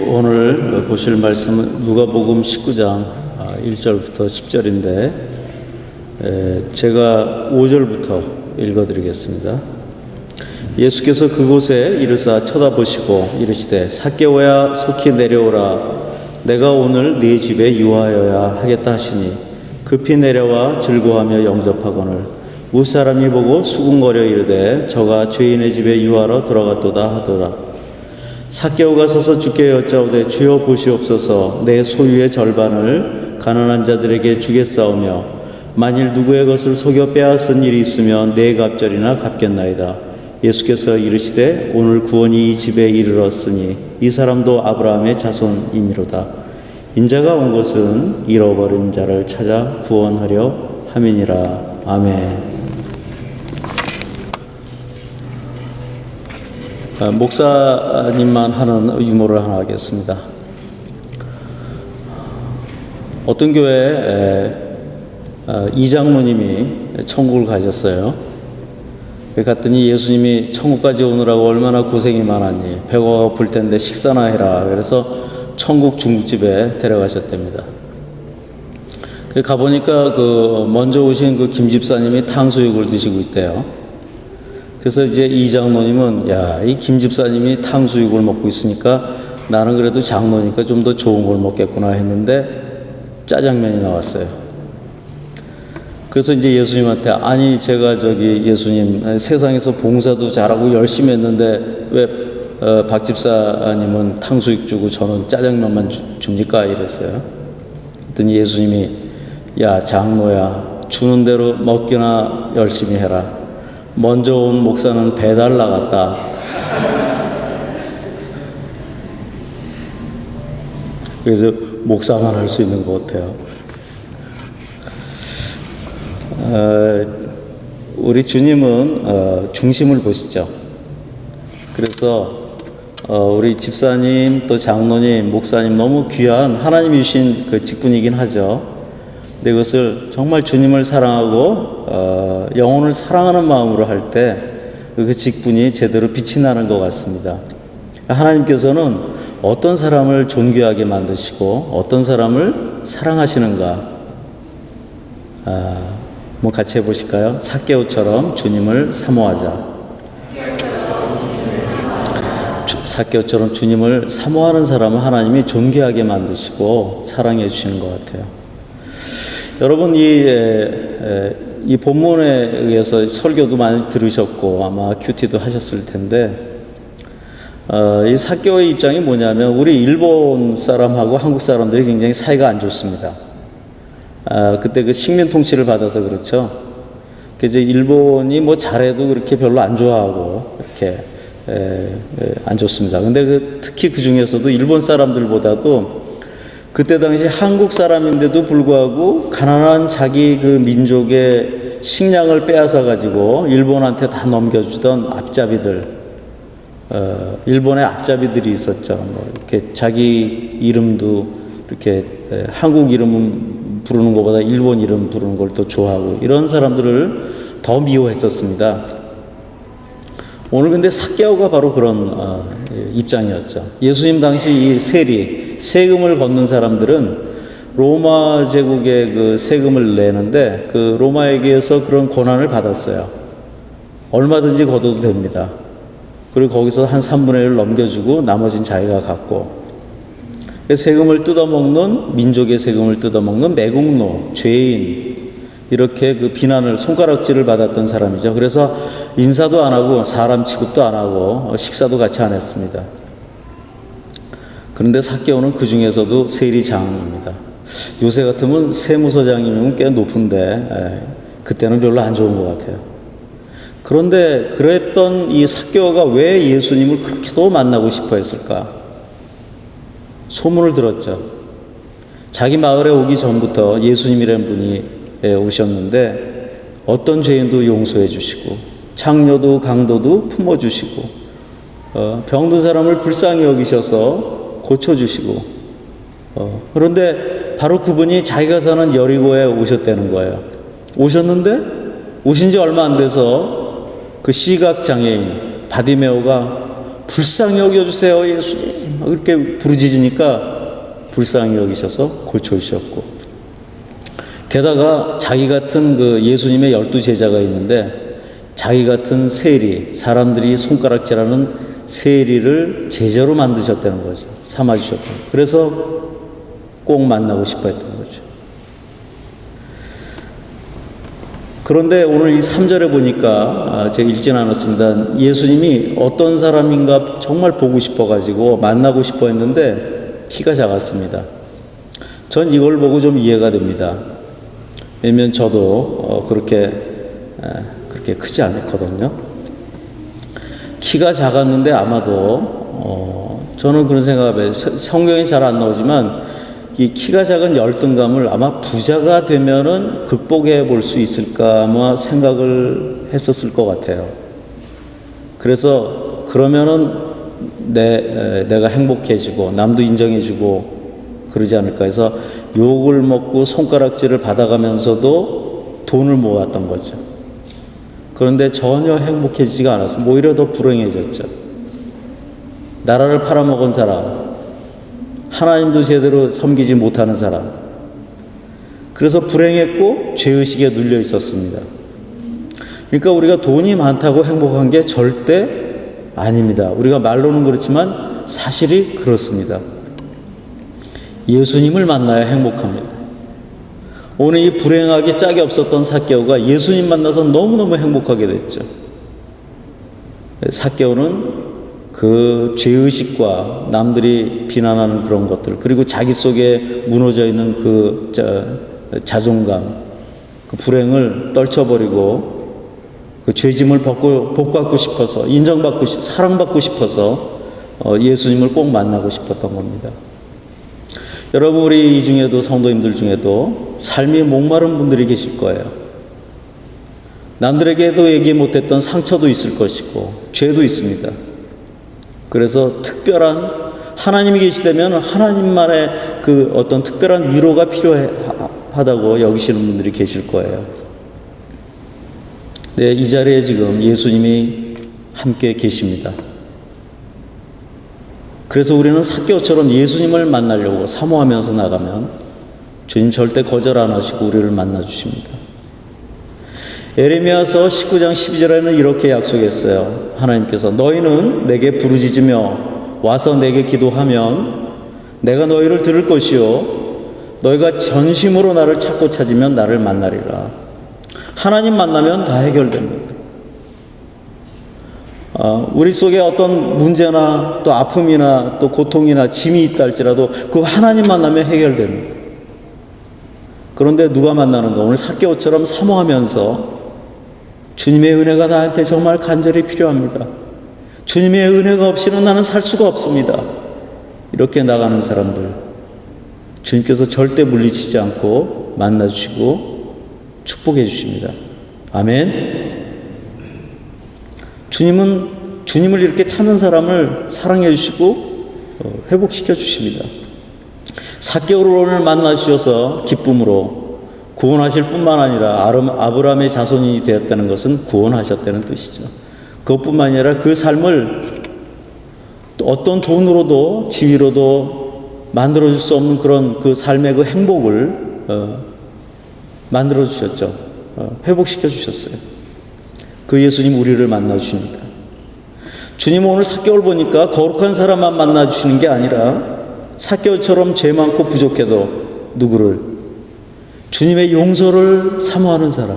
오늘 보실 말씀은 누가복음 19장 1절부터 10절인데 제가 5절부터 읽어드리겠습니다. 예수께서 그곳에 이르사 쳐다보시고 이르시되 삭개오야 속히 내려오라 내가 오늘 네 집에 유하여야 하겠다 하시니 급히 내려와 즐거워하며 영접하거늘 무사람이 보고 수군거려 이르되 저가 죄인의 집에 유하러 들어갔도다 하더라. 삭개오가 서서 주께 여짜오되 주여 보시옵소서 내 소유의 절반을 가난한 자들에게 주겠사오며 만일 누구의 것을 속여 빼앗은 일이 있으면 네 갑절이나 갚겠나이다. 예수께서 이르시되 오늘 구원이 이 집에 이르렀으니 이 사람도 아브라함의 자손이미로다. 인자가 온 것은 잃어버린 자를 찾아 구원하려 함이니라. 아멘. 목사님만 하는 유머를 하나 하겠습니다. 어떤 교회에 이장로님이 천국을 가셨어요. 갔더니 예수님이 천국까지 오느라고 얼마나 고생이 많았니, 배가 고플 텐데 식사나 해라. 그래서 천국 중국집에 데려가셨답니다. 가보니까 먼저 오신 김 집사님이 탕수육을 드시고 있대요. 그래서 이제 이 장로님은 이 김 집사님이 탕수육을 먹고 있으니까 나는 그래도 장로니까 좀 더 좋은 걸 먹겠구나 했는데 짜장면이 나왔어요. 그래서 이제 예수님한테 아니 제가 예수님 세상에서 봉사도 잘하고 열심히 했는데 왜 박 집사님은 탕수육 주고 저는 짜장면만 줍니까? 이랬어요. 그랬더니 예수님이 야 장로야 주는 대로 먹기나 열심히 해라. 먼저 온 목사는 배달 나갔다. 그래서 목사만 할 수 있는 것 같아요. 우리 주님은 중심을 보시죠. 그래서 우리 집사님 또 장로님, 목사님 너무 귀한 하나님이 주신 직분이긴 하죠. 근데 그것을 정말 주님을 사랑하고 영혼을 사랑하는 마음으로 할 때 그 직분이 제대로 빛이 나는 것 같습니다. 하나님께서는 어떤 사람을 존귀하게 만드시고 어떤 사람을 사랑하시는가 한번 같이 해보실까요? 삭개오처럼 주님을 사모하자. 삭개오처럼 주님을 사모하는 사람을 하나님이 존귀하게 만드시고 사랑해 주시는 것 같아요. 여러분 이 본문에 의해서 설교도 많이 들으셨고 아마 큐티도 하셨을 텐데 이 삭개오의 입장이 뭐냐면 우리 일본 사람하고 한국 사람들이 굉장히 사이가 안 좋습니다. 그때 식민 통치를 받아서 그렇죠. 그래서 일본이 잘해도 그렇게 별로 안 좋아하고 이렇게 안 좋습니다. 근데 특히 그 중에서도 일본 사람들보다도 그때 당시 한국 사람인데도 불구하고 가난한 자기 민족의 식량을 빼앗아 가지고 일본한테 다 넘겨주던 앞잡이들, 일본의 앞잡이들이 있었죠. 이렇게 자기 이름도 이렇게 한국 이름 부르는 것보다 일본 이름 부르는 걸 또 좋아하고 이런 사람들을 더 미워했었습니다. 오늘 근데 삭개오가 바로 그런 입장이었죠. 예수님 당시 이 세금을 걷는 사람들은 로마 제국의 세금을 내는데 로마에게서 그런 권한을 받았어요. 얼마든지 걷어도 됩니다. 그리고 거기서 한 3분의 1을 넘겨주고 나머지는 자기가 갖고 세금을 뜯어먹는 민족의 세금을 뜯어먹는 매국노, 죄인 이렇게 비난을 손가락질을 받았던 사람이죠. 그래서 인사도 안 하고 사람 취급도 안 하고 식사도 같이 안 했습니다. 그런데 삭개오는 그 중에서도 세리장입니다. 요새 같으면 세무서장이면 꽤 높은데 그때는 별로 안 좋은 것 같아요. 그런데 그랬던 이 삭개오가 왜 예수님을 그렇게도 만나고 싶어 했을까? 소문을 들었죠. 자기 마을에 오기 전부터 예수님이라는 분이 오셨는데 어떤 죄인도 용서해 주시고 창녀도 강도도 품어주시고 병든 사람을 불쌍히 여기셔서 고쳐주시고 그런데 바로 그분이 자기가 사는 여리고에 오셨다는 거예요. 오셨는데 오신 지 얼마 안 돼서 시각장애인 바디메오가 불쌍히 여겨주세요, 예수님. 그렇게 부르짖으니까 불쌍히 여기셔서 고쳐주셨고, 게다가 자기 같은 그 예수님의 12제자가 있는데 자기 같은 세리, 사람들이 손가락질하는 세리를 제자로 만드셨다는 거죠. 삼아주셨다는 거죠. 그래서 꼭 만나고 싶어 했던 거죠. 그런데 오늘 이 3절에 보니까 제가 읽진 않았습니다. 예수님이 어떤 사람인가 정말 보고 싶어가지고 만나고 싶어 했는데 키가 작았습니다. 전 이걸 보고 좀 이해가 됩니다. 왜냐면 저도 그렇게 크지 않거든요. 키가 작았는데 아마도 저는 그런 생각을 해요. 성경에 잘 안 나오지만 이 키가 작은 열등감을 아마 부자가 되면은 극복해 볼 수 있을까 아마 생각을 했었을 것 같아요. 그래서 그러면은 내가 행복해지고 남도 인정해주고 그러지 않을까 해서 욕을 먹고 손가락질을 받아가면서도 돈을 모았던 거죠. 그런데 전혀 행복해지지가 않았어요. 오히려 더 불행해졌죠. 나라를 팔아먹은 사람, 하나님도 제대로 섬기지 못하는 사람, 그래서 불행했고 죄의식에 눌려 있었습니다. 그러니까 우리가 돈이 많다고 행복한 게 절대 아닙니다. 우리가 말로는 그렇지만 사실이 그렇습니다. 예수님을 만나야 행복합니다. 오늘 이 불행하기 짝이 없었던 삭개오가 예수님 만나서 너무너무 행복하게 됐죠. 삭개오는 그 죄의식과 남들이 비난하는 그런 것들, 그리고 자기 속에 무너져 있는 그 자존감, 그 불행을 떨쳐버리고 그 죄짐을 복받고 싶어서, 인정받고 사랑받고 싶어서 예수님을 꼭 만나고 싶었던 겁니다. 여러분, 우리 이 중에도, 성도님들 중에도 삶이 목마른 분들이 계실 거예요. 남들에게도 얘기 못했던 상처도 있을 것이고 죄도 있습니다. 그래서 특별한, 하나님이 계시다면 하나님만의 그 어떤 특별한 위로가 필요하다고 여기시는 분들이 계실 거예요. 네, 이 자리에 지금 예수님이 함께 계십니다. 그래서 우리는 삭개오처럼 예수님을 만나려고 사모하면서 나가면 주님 절대 거절 안 하시고 우리를 만나 주십니다. 에레미야서 19장 12절에는 이렇게 약속했어요. 하나님께서 너희는 내게 부르짖으며 와서 내게 기도하면 내가 너희를 들을 것이요 너희가 전심으로 나를 찾고 찾으면 나를 만나리라. 하나님 만나면 다 해결됩니다. 우리 속에 어떤 문제나 또 아픔이나 또 고통이나 짐이 있다 할지라도 그 하나님 만나면 해결됩니다. 그런데 누가 만나는가? 오늘 삭개오처럼 사모하면서 주님의 은혜가 나한테 정말 간절히 필요합니다. 주님의 은혜가 없이는 나는 살 수가 없습니다. 이렇게 나가는 사람들, 주님께서 절대 물리치지 않고 만나주시고 축복해 주십니다. 아멘. 주님을 이렇게 찾는 사람을 사랑해 주시고 회복시켜 주십니다. 삭개오를 오늘 만나 주셔서 기쁨으로 구원하실 뿐만 아니라 아브라함의 자손이 되었다는 것은 구원하셨다는 뜻이죠. 그것뿐만 아니라 그 삶을 어떤 돈으로도 지위로도 만들어줄 수 없는 그런 그 삶의 그 행복을 만들어 주셨죠. 회복시켜 주셨어요. 그 예수님 우리를 만나 주십니다. 주님은 오늘 삭개오를 보니까 거룩한 사람만 만나 주시는 게 아니라 삭개오처럼 죄 많고 부족해도 누구를, 주님의 용서를 사모하는 사람,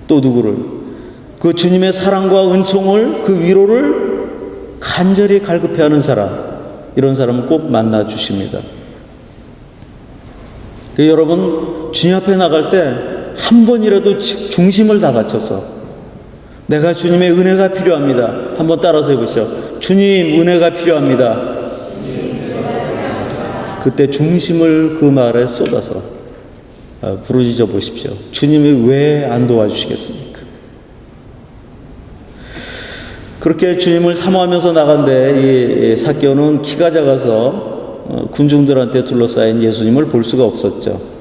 또 누구를, 그 주님의 사랑과 은총을, 그 위로를 간절히 갈급해하는 사람, 이런 사람은 꼭 만나 주십니다. 여러분, 주님 앞에 나갈 때 한 번이라도 중심을 다 갖춰서 내가 주님의 은혜가 필요합니다. 한번 따라서 해보시죠. 주님, 은혜가 필요합니다. 그때 중심을 그 말에 쏟아서 부르짖어 보십시오. 주님이 왜 안 도와주시겠습니까? 그렇게 주님을 사모하면서 나간데 이 삭개오는 키가 작아서 군중들한테 둘러싸인 예수님을 볼 수가 없었죠.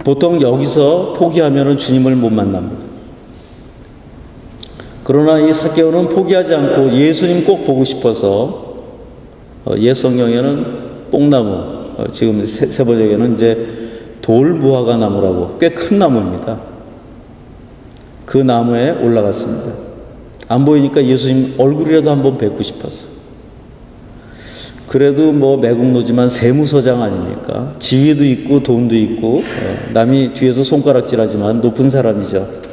보통 여기서 포기하면 주님을 못 만납니다. 그러나 이 삭개오는 포기하지 않고 예수님 꼭 보고 싶어서 옛 성경에는 뽕나무, 지금 세번역에는 이제 돌무화과 나무라고 꽤 큰 나무입니다. 그 나무에 올라갔습니다. 안 보이니까 예수님 얼굴이라도 한번 뵙고 싶었어. 그래도 뭐 매국노지만 세무서장 아닙니까? 지위도 있고 돈도 있고 남이 뒤에서 손가락질하지만 높은 사람이죠.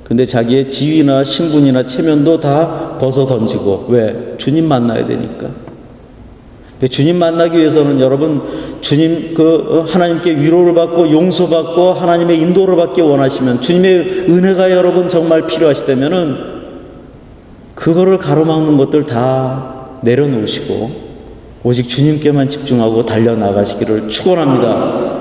근데 자기의 지위나 신분이나 체면도 다 벗어 던지고, 왜? 주님 만나야 되니까. 주님 만나기 위해서는 여러분, 주님 하나님께 위로를 받고 용서받고 하나님의 인도를 받기 원하시면, 주님의 은혜가 여러분 정말 필요하시다면은 그거를 가로막는 것들 다 내려놓으시고 오직 주님께만 집중하고 달려나가시기를 축원합니다.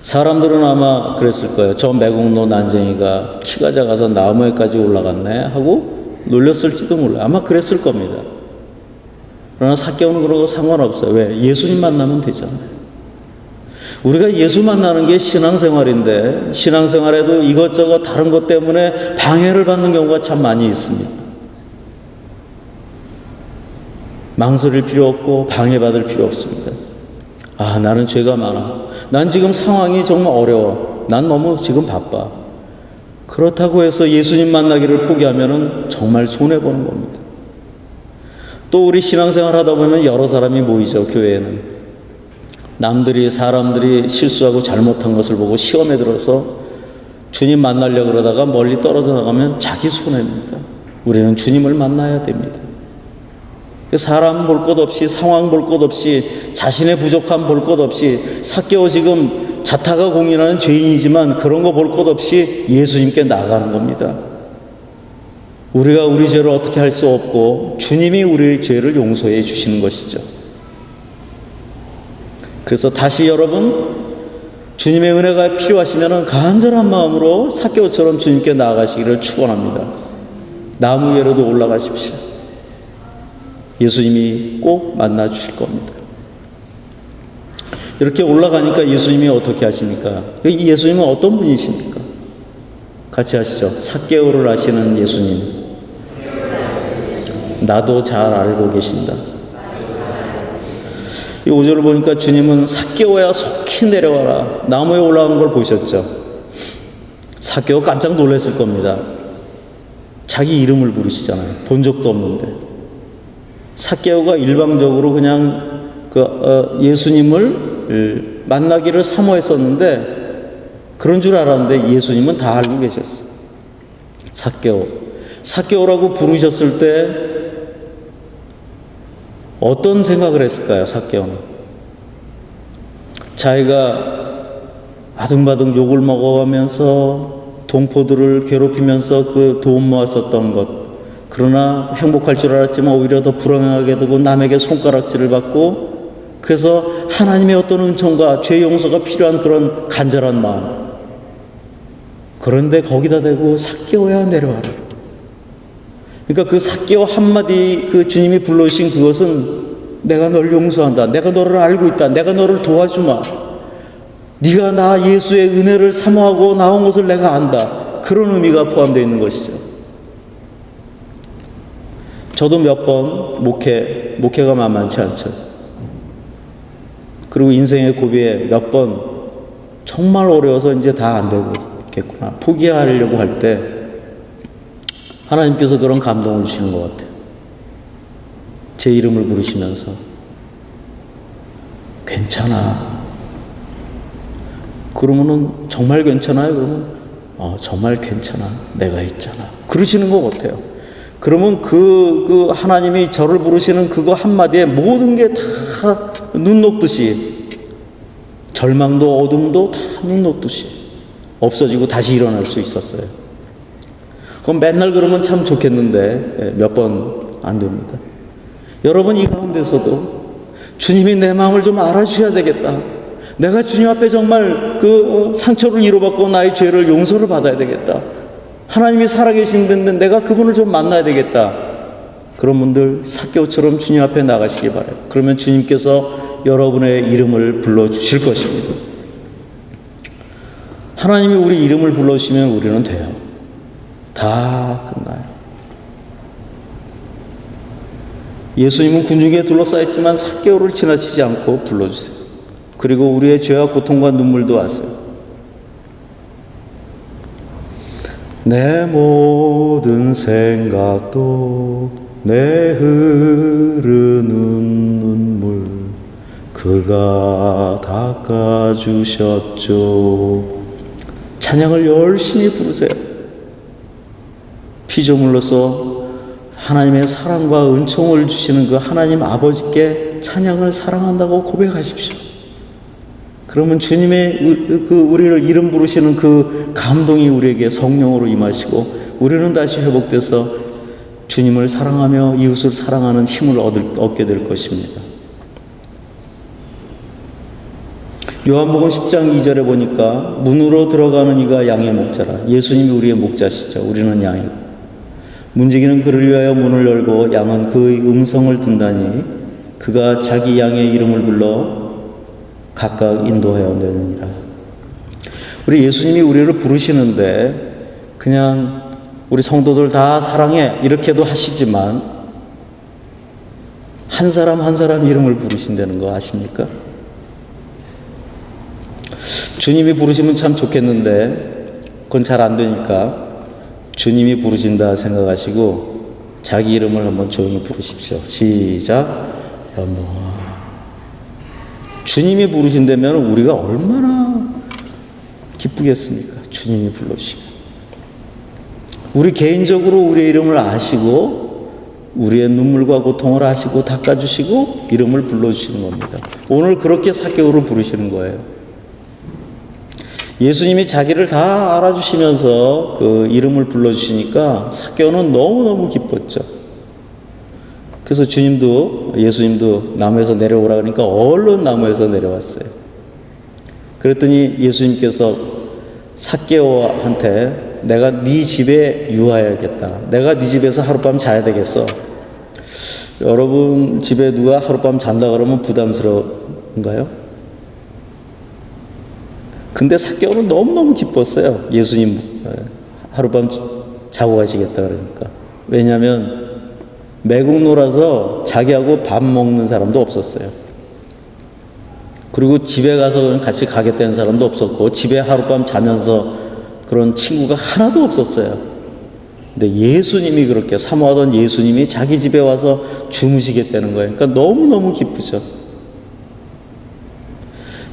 사람들은 아마 그랬을 거예요. 저 매국노 난쟁이가 키가 작아서 나무에까지 올라갔네 하고 놀렸을지도 몰라요. 아마 그랬을 겁니다. 그러나 삭개오는 그러고 상관없어요. 왜? 예수님 만나면 되잖아요. 우리가 예수 만나는 게 신앙생활인데, 신앙생활에도 이것저것 다른 것 때문에 방해를 받는 경우가 참 많이 있습니다. 망설일 필요 없고 방해받을 필요 없습니다. 아, 나는 죄가 많아. 난 지금 상황이 정말 어려워. 난 너무 지금 바빠. 그렇다고 해서 예수님 만나기를 포기하면은 정말 손해보는 겁니다. 또 우리 신앙생활 하다 보면 여러 사람이 모이죠, 교회에는. 사람들이 실수하고 잘못한 것을 보고 시험에 들어서 주님 만나려고 그러다가 멀리 떨어져 나가면 자기 손해입니다. 우리는 주님을 만나야 됩니다. 사람 볼 것 없이, 상황 볼 것 없이, 자신의 부족함 볼 것 없이, 삭개오 지금 자타가 공인하는 죄인이지만 그런 거 볼 것 없이 예수님께 나가는 겁니다. 우리가 우리 죄를 어떻게 할 수 없고 주님이 우리의 죄를 용서해 주시는 것이죠. 그래서 다시 여러분, 주님의 은혜가 필요하시면 간절한 마음으로 삭개오처럼 주님께 나아가시기를 축원합니다. 나무 위로도 올라가십시오. 예수님이 꼭 만나 주실 겁니다. 이렇게 올라가니까 예수님이 어떻게 하십니까? 이 예수님은 어떤 분이십니까? 같이 하시죠. 삭개오를 아시는 예수님, 나도 잘 알고 계신다. 이 5절을 보니까 주님은 삭개오야 속히 내려와라. 나무에 올라간 걸 보셨죠? 삭개오 깜짝 놀랐을 겁니다. 자기 이름을 부르시잖아요. 본 적도 없는데. 삭개오가 일방적으로 그냥 예수님을 만나기를 사모했었는데 그런 줄 알았는데 예수님은 다 알고 계셨어요. 삭개오라고 부르셨을 때 어떤 생각을 했을까요? 삭개오는 자기가 아등바등 욕을 먹어가면서 동포들을 괴롭히면서 그 돈 모았었던 것, 그러나 행복할 줄 알았지만 오히려 더 불행하게 되고 남에게 손가락질을 받고, 그래서 하나님의 어떤 은총과 죄 용서가 필요한 그런 간절한 마음. 그런데 거기다 대고 삭개오야 내려와라. 그러니까 그 삭개오 한마디, 그 주님이 불러주신 그것은 내가 널 용서한다. 내가 너를 알고 있다. 내가 너를 도와주마. 네가 나 예수의 은혜를 사모하고 나온 것을 내가 안다. 그런 의미가 포함되어 있는 것이죠. 저도 몇 번 목회가 만만치 않죠. 그리고 인생의 고비에 몇 번 정말 어려워서 이제 다 안 되겠구나, 포기하려고 할 때 하나님께서 그런 감동을 주시는 것 같아요. 제 이름을 부르시면서 괜찮아. 그러면은 정말 괜찮아요? 그러면 정말 괜찮아. 내가 있잖아. 그러시는 것 같아요. 그러면 그 하나님이 저를 부르시는 그거 한마디에 모든 게 다 눈 녹듯이, 절망도 어둠도 다 눈 녹듯이 없어지고 다시 일어날 수 있었어요. 그럼 맨날 그러면 참 좋겠는데 몇 번 안 됩니다. 여러분, 이 가운데서도 주님이 내 마음을 좀 알아주셔야 되겠다. 내가 주님 앞에 정말 상처를 위로받고 나의 죄를 용서를 받아야 되겠다. 하나님이 살아계신 분인데 내가 그분을 좀 만나야 되겠다. 그런 분들 삭개오처럼 주님 앞에 나가시기 바라요. 그러면 주님께서 여러분의 이름을 불러주실 것입니다. 하나님이 우리 이름을 불러주시면 우리는 돼요. 다 끝나요. 예수님은 군중에 둘러싸였지만 삭개오를 지나치지 않고 불러주세요. 그리고 우리의 죄와 고통과 눈물도 아세요. 내 모든 생각도 내 흐르는 눈물 그가 닦아주셨죠. 찬양을 열심히 부르세요. 피조물로서 하나님의 사랑과 은총을 주시는 그 하나님 아버지께 찬양을 사랑한다고 고백하십시오. 그러면 주님의 우리를 이름 부르시는 그 감동이 우리에게 성령으로 임하시고 우리는 다시 회복돼서 주님을 사랑하며 이웃을 사랑하는 힘을 얻게 될 것입니다. 요한복음 10장 2절에 보니까 문으로 들어가는 이가 양의 목자라. 예수님이 우리의 목자시죠. 우리는 양이고. 문지기는 그를 위하여 문을 열고 양은 그의 음성을 듣다니 그가 자기 양의 이름을 불러 각각 인도하여 내느니라. 우리 예수님이 우리를 부르시는데 그냥 우리 성도들 다 사랑해 이렇게도 하시지만 한 사람 한 사람 이름을 부르신다는 거 아십니까? 주님이 부르시면 참 좋겠는데 그건 잘 안 되니까 주님이 부르신다 생각하시고 자기 이름을 한번 조용히 부르십시오. 시작. 주님이 부르신다면 우리가 얼마나 기쁘겠습니까? 주님이 불러주시면. 우리 개인적으로 우리의 이름을 아시고 우리의 눈물과 고통을 아시고 닦아주시고 이름을 불러주시는 겁니다. 오늘 그렇게 삭개오를 부르시는 거예요. 예수님이 자기를 다 알아주시면서 그 이름을 불러주시니까 삭개오는 너무너무 기뻤죠. 그래서 예수님도 나무에서 내려오라 그러니까 얼른 나무에서 내려왔어요. 그랬더니 예수님께서 삭개오한테 내가 네 집에 유하여야겠다. 내가 네 집에서 하룻밤 자야 되겠어. 여러분 집에 누가 하룻밤 잔다 그러면 부담스러운가요? 근데 삭개오는 너무너무 기뻤어요. 예수님 하룻밤 자고 가시겠다 그러니까. 왜냐하면 매국노라서 자기하고 밥 먹는 사람도 없었어요. 그리고 집에 가서 같이 가겠다는 사람도 없었고 집에 하룻밤 자면서 그런 친구가 하나도 없었어요. 근데 예수님이 그렇게 사모하던 예수님이 자기 집에 와서 주무시겠다는 거예요. 그러니까 너무너무 기쁘죠.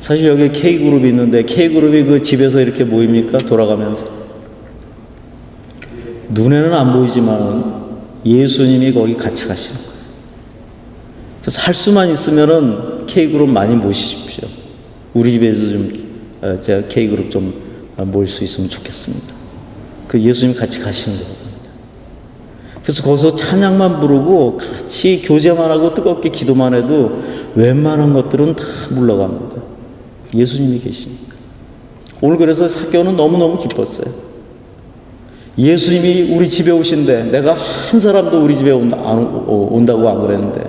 사실 여기 K그룹이 있는데 K그룹이 그 집에서 이렇게 모입니까? 돌아가면서. 눈에는 안 보이지만 예수님이 거기 같이 가시는 거예요. 그래서 할 수만 있으면은 K그룹 많이 모시십시오. 우리 집에서 제가 K그룹 좀 모일 수 있으면 좋겠습니다. 그 예수님 같이 가시는 거거든요. 그래서 거기서 찬양만 부르고 같이 교제만 하고 뜨겁게 기도만 해도 웬만한 것들은 다 물러갑니다. 예수님이 계시니까. 오늘 그래서 삭개오는 너무너무 기뻤어요. 예수님이 우리 집에 오신데 내가 한 사람도 우리 집에 온다고 안 그랬는데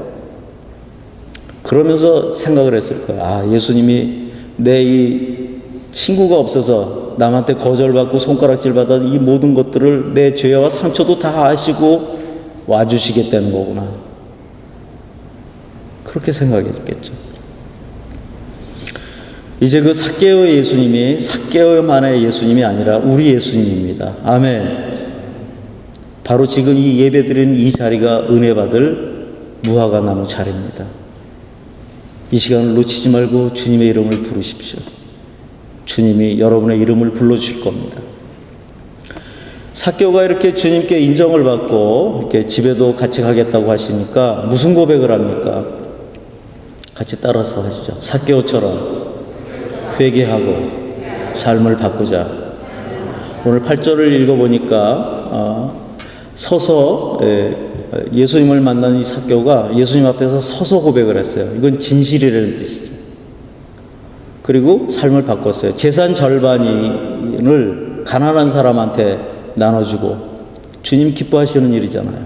그러면서 생각을 했을 거예요. 아, 예수님이 내 이 친구가 없어서 남한테 거절받고 손가락질 받아 이 모든 것들을 내 죄와 상처도 다 아시고 와주시겠다는 거구나. 그렇게 생각했겠죠. 이제 그 삭개오의 예수님이 삭개오만의 예수님이 아니라 우리 예수님입니다. 아멘. 바로 지금 이 예배드리는 이 자리가 은혜 받을 무화과 나무 자리입니다. 이 시간을 놓치지 말고 주님의 이름을 부르십시오. 주님이 여러분의 이름을 불러주실 겁니다. 삭개오가 이렇게 주님께 인정을 받고 이렇게 집에도 같이 가겠다고 하시니까 무슨 고백을 합니까? 같이 따라서 하시죠. 삭개오처럼 회개하고 삶을 바꾸자. 오늘 8절을 읽어보니까 서서 예수님을 만난 이 삭개오가 예수님 앞에서 서서 고백을 했어요. 이건 진실이라는 뜻이죠. 그리고 삶을 바꿨어요. 재산 절반을 가난한 사람한테 나눠주고 주님 기뻐하시는 일이잖아요.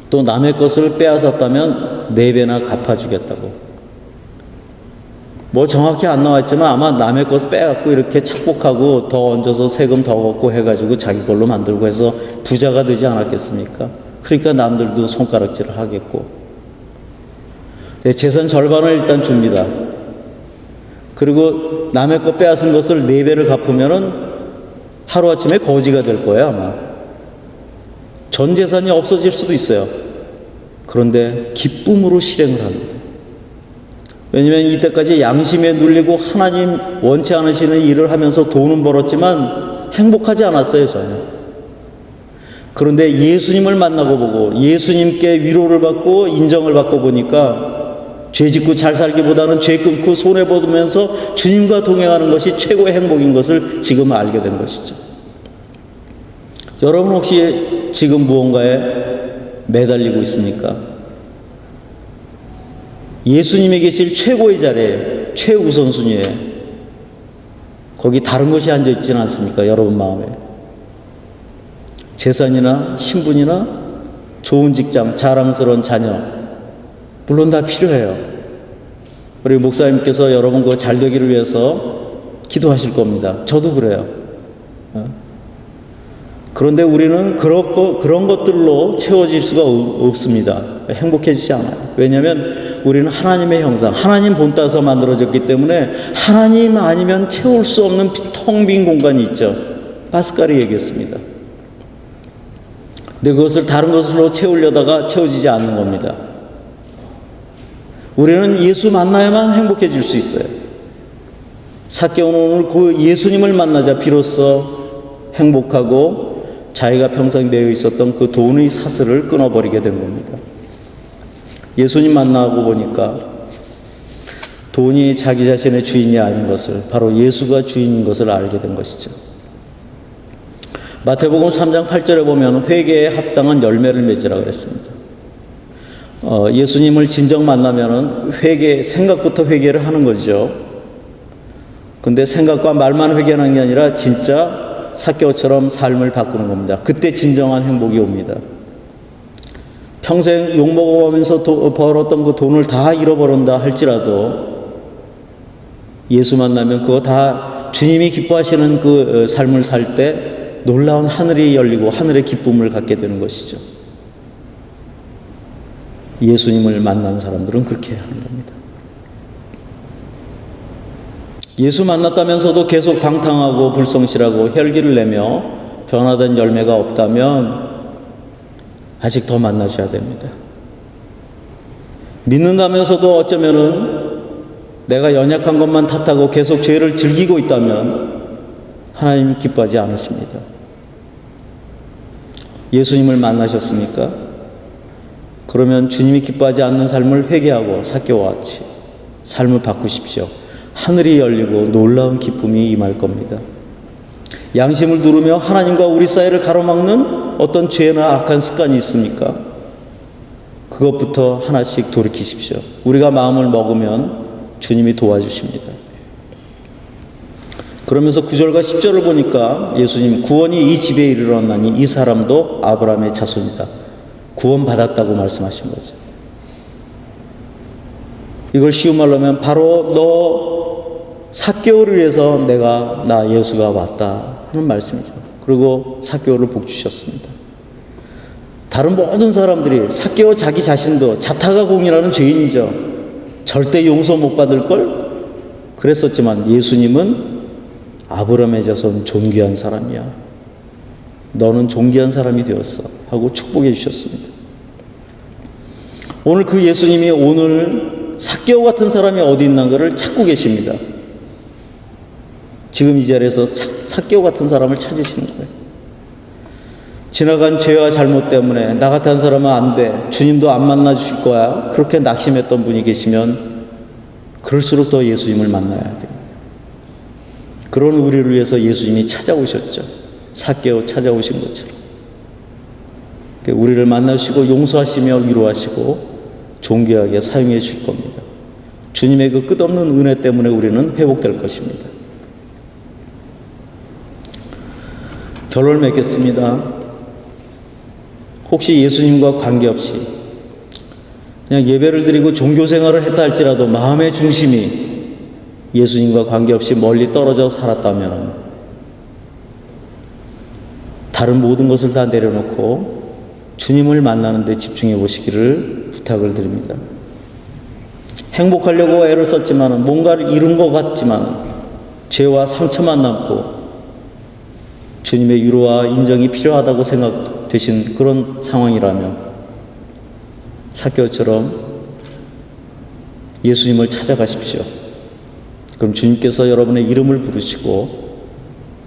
또 남의 것을 빼앗았다면 4배나 갚아주겠다고. 뭐 정확히 안 나왔지만 아마 남의 것을 빼갖고 이렇게 착복하고 더 얹어서 세금 더 걷고 해가지고 자기 걸로 만들고 해서 부자가 되지 않았겠습니까? 그러니까 남들도 손가락질을 하겠고. 재산 절반을 일단 줍니다. 그리고 남의 거 빼앗은 것을 4배를 갚으면은 하루아침에 거지가 될 거예요, 아마. 전 재산이 없어질 수도 있어요. 그런데 기쁨으로 실행을 합니다. 왜냐하면 이때까지 양심에 눌리고 하나님 원치 않으시는 일을 하면서 돈은 벌었지만 행복하지 않았어요, 전혀. 그런데 예수님을 만나고 보고 예수님께 위로를 받고 인정을 받고 보니까 죄 짓고 잘 살기보다는 죄 끊고 손해보면서 주님과 동행하는 것이 최고의 행복인 것을 지금 알게 된 것이죠. 여러분 혹시 지금 무언가에 매달리고 있습니까? 예수님이 계실 최고의 자리에, 최우선순위에 거기 다른 것이 앉아있지는 않습니까? 여러분 마음에. 재산이나 신분이나 좋은 직장, 자랑스러운 자녀, 물론 다 필요해요. 우리 목사님께서 여러분 그거 잘 되기를 위해서 기도하실 겁니다. 저도 그래요. 그런데 우리는 그런 것들로 채워질 수가 없습니다. 행복해지지 않아요. 왜냐하면 우리는 하나님의 형상, 하나님 본 따서 만들어졌기 때문에 하나님 아니면 채울 수 없는 텅 빈 공간이 있죠. 파스칼이 얘기했습니다. 근데 그것을 다른 것으로 채우려다가 채워지지 않는 겁니다. 우리는 예수 만나야만 행복해질 수 있어요. 삭개오는 오늘 그 예수님을 만나자 비로소 행복하고 자기가 평생 내어 있었던 그 돈의 사슬을 끊어버리게 된 겁니다. 예수님 만나고 보니까 돈이 자기 자신의 주인이 아닌 것을, 바로 예수가 주인인 것을 알게 된 것이죠. 마태복음 3장 8절에 보면 회개에 합당한 열매를 맺으라 그랬습니다. 예수님을 진정 만나면은 생각부터 회개를 하는 거죠. 근데 생각과 말만 회개하는 게 아니라 진짜 삭개오처럼 삶을 바꾸는 겁니다. 그때 진정한 행복이 옵니다. 평생 욕먹어가면서 벌었던 그 돈을 다 잃어버린다 할지라도 예수 만나면 그거 다 주님이 기뻐하시는 그 삶을 살 때 놀라운 하늘이 열리고 하늘의 기쁨을 갖게 되는 것이죠. 예수님을 만난 사람들은 그렇게 하는 겁니다. 예수 만났다면서도 계속 방탕하고 불성실하고 혈기를 내며 변화된 열매가 없다면 아직 더 만나셔야 됩니다. 믿는다면서도 어쩌면은 내가 연약한 것만 탓하고 계속 죄를 즐기고 있다면 하나님 기뻐하지 않으십니다. 예수님을 만나셨습니까? 그러면 주님이 기뻐하지 않는 삶을 회개하고 삭개오와 같이 삶을 바꾸십시오. 하늘이 열리고 놀라운 기쁨이 임할 겁니다. 양심을 누르며 하나님과 우리 사이를 가로막는 어떤 죄나 악한 습관이 있습니까? 그것부터 하나씩 돌이키십시오. 우리가 마음을 먹으면 주님이 도와주십니다. 그러면서 9절과 10절을 보니까 예수님 구원이 이 집에 이르렀나니 이 사람도 아브라함의 자손이다. 구원받았다고 말씀하신 거죠. 이걸 쉬운 말로 하면 바로 너 삭개오를 위해서 나 예수가 왔다 하는 말씀이죠. 그리고 삭개오를 복 주셨습니다. 다른 모든 사람들이 삭개오 자기 자신도 자타가 공이라는 죄인이죠. 절대 용서 못 받을 걸 그랬었지만 예수님은 아브라함의 자손 존귀한 사람이야. 너는 존귀한 사람이 되었어 하고 축복해 주셨습니다. 오늘 그 예수님이 오늘 삭개오 같은 사람이 어디 있는가를 찾고 계십니다. 지금 이 자리에서 삭개오 같은 사람을 찾으시는 거예요. 지나간 죄와 잘못 때문에 나 같은 사람은 안 돼, 주님도 안 만나 주실 거야, 그렇게 낙심했던 분이 계시면 그럴수록 더 예수님을 만나야 됩니다. 그런 우리를 위해서 예수님이 찾아오셨죠. 삭개오 찾아오신 것처럼 우리를 만나시고 용서하시며 위로하시고 존귀하게 사용해 주실 겁니다. 주님의 그 끝없는 은혜 때문에 우리는 회복될 것입니다. 결론을 맺겠습니다. 혹시 예수님과 관계없이 그냥 예배를 드리고 종교생활을 했다 할지라도 마음의 중심이 예수님과 관계없이 멀리 떨어져 살았다면 다른 모든 것을 다 내려놓고 주님을 만나는 데 집중해 보시기를 부탁을 드립니다. 행복하려고 애를 썼지만 뭔가를 이룬 것 같지만 죄와 상처만 남고 주님의 위로와 인정이 필요하다고 생각되신 그런 상황이라면 삭개오처럼 예수님을 찾아가십시오. 그럼 주님께서 여러분의 이름을 부르시고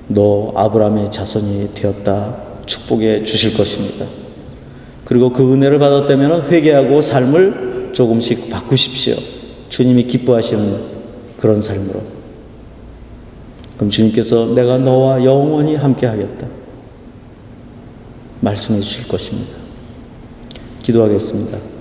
너 아브라함의 자손이 되었다 축복해 주실 것입니다. 그리고 그 은혜를 받았다면 회개하고 삶을 조금씩 바꾸십시오. 주님이 기뻐하시는 그런 삶으로. 그럼 주님께서 내가 너와 영원히 함께 하겠다 말씀해 주실 것입니다. 기도하겠습니다.